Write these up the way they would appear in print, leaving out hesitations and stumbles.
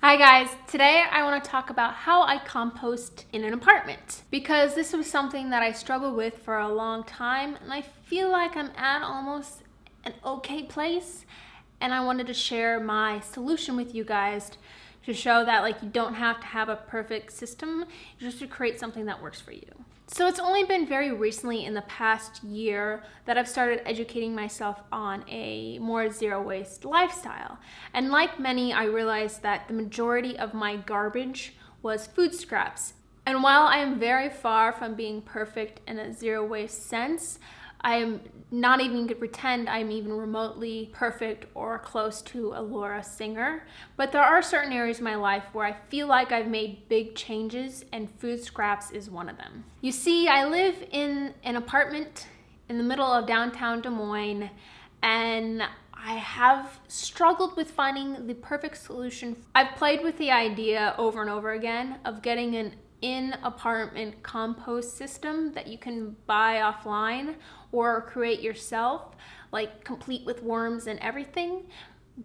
Hi guys, today I want to talk about how I compost in an apartment because this was something that I struggled with for a long time and I feel like I'm at almost an okay place, and I wanted to share my solution with you guys to show that you don't have to have a perfect system, you just to create something that works for you. So it's only been very recently in the past year that I've started educating myself on a more zero waste lifestyle. And like many, I realized that the majority of my garbage was food scraps. And while I am very far from being perfect in a zero waste sense, I am not even going to pretend I'm even remotely perfect or close to a Laura Singer. But there are certain areas in my life where I feel like I've made big changes, and food scraps is one of them. You see, I live in an apartment in the middle of downtown Des Moines, and I have struggled with finding the perfect solution. I've played with the idea over and over again of getting an in-apartment compost system that you can buy offline or create yourself, complete with worms and everything.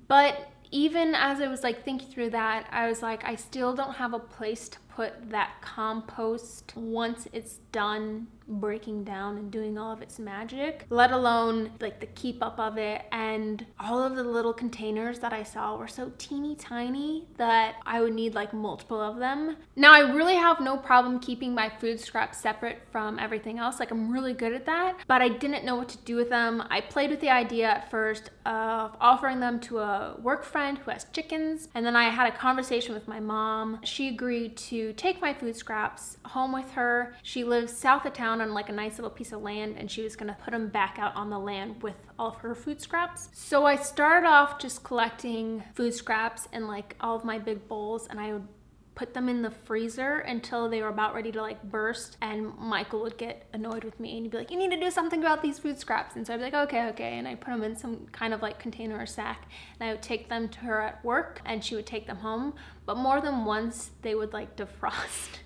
But even as I was thinking through that, I was I still don't have a place to put that compost once it's done breaking down and doing all of its magic, let alone the keep up of it. And all of the little containers that I saw were so teeny tiny that I would need multiple of them. Now I really have no problem keeping my food scraps separate from everything else. I'm really good at that, but I didn't know what to do with them. I played with the idea at first of offering them to a work friend who has chickens, and then I had a conversation with my mom. She agreed to take my food scraps home with her. She lives south of town on a nice little piece of land, and she was gonna put them back out on the land with all of her food scraps. So I started off just collecting food scraps in all of my big bowls, and I would put them in the freezer until they were about ready to burst, and Michael would get annoyed with me and he'd be like, you need to do something about these food scraps. And so I'd be like, okay, and I put them in some kind of container or sack, and I would take them to her at work and she would take them home. But more than once they would defrost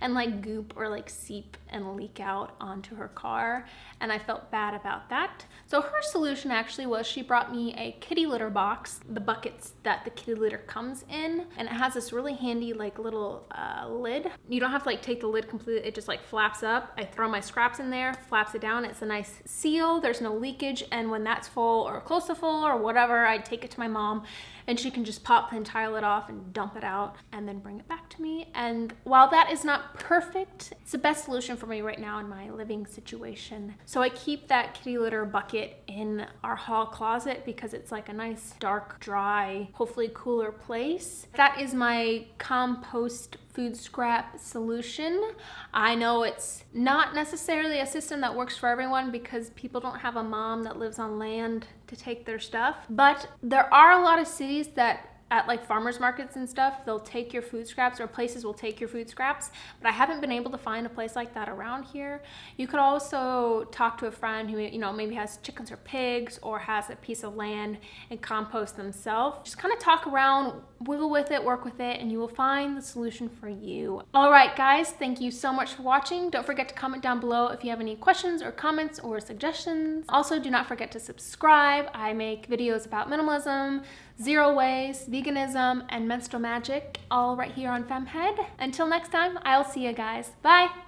and goop or seep and leak out onto her car, and I felt bad about that. So her solution actually was she brought me a kitty litter box, the buckets that the kitty litter comes in, and it has this really handy little lid. You don't have to take the lid completely, it just flaps up. I throw my scraps in there, flaps it down, it's a nice seal, there's no leakage, and when that's full or close to full or whatever, I take it to my mom and she can just pop the entire lid off and dump it out and then bring it back to me. And while that is not perfect, it's the best solution for me right now in my living situation. So I keep that kitty litter bucket in our hall closet because it's a nice, dark, dry, hopefully cooler place. That is my compost food scrap solution. I know it's not necessarily a system that works for everyone because people don't have a mom that lives on land to take their stuff, but there are a lot of cities that at farmers markets and stuff, they'll take your food scraps, or places will take your food scraps, but I haven't been able to find a place like that around here. You could also talk to a friend who maybe has chickens or pigs or has a piece of land and compost themselves. Just kind of talk around, wiggle with it, work with it, and you will find the solution for you. All right, guys, thank you so much for watching. Don't forget to comment down below if you have any questions or comments or suggestions. Also, do not forget to subscribe. I make videos about minimalism, zero waste, veganism, and menstrual magic, all right here on FemmeHead. Until next time, I'll see you guys. Bye!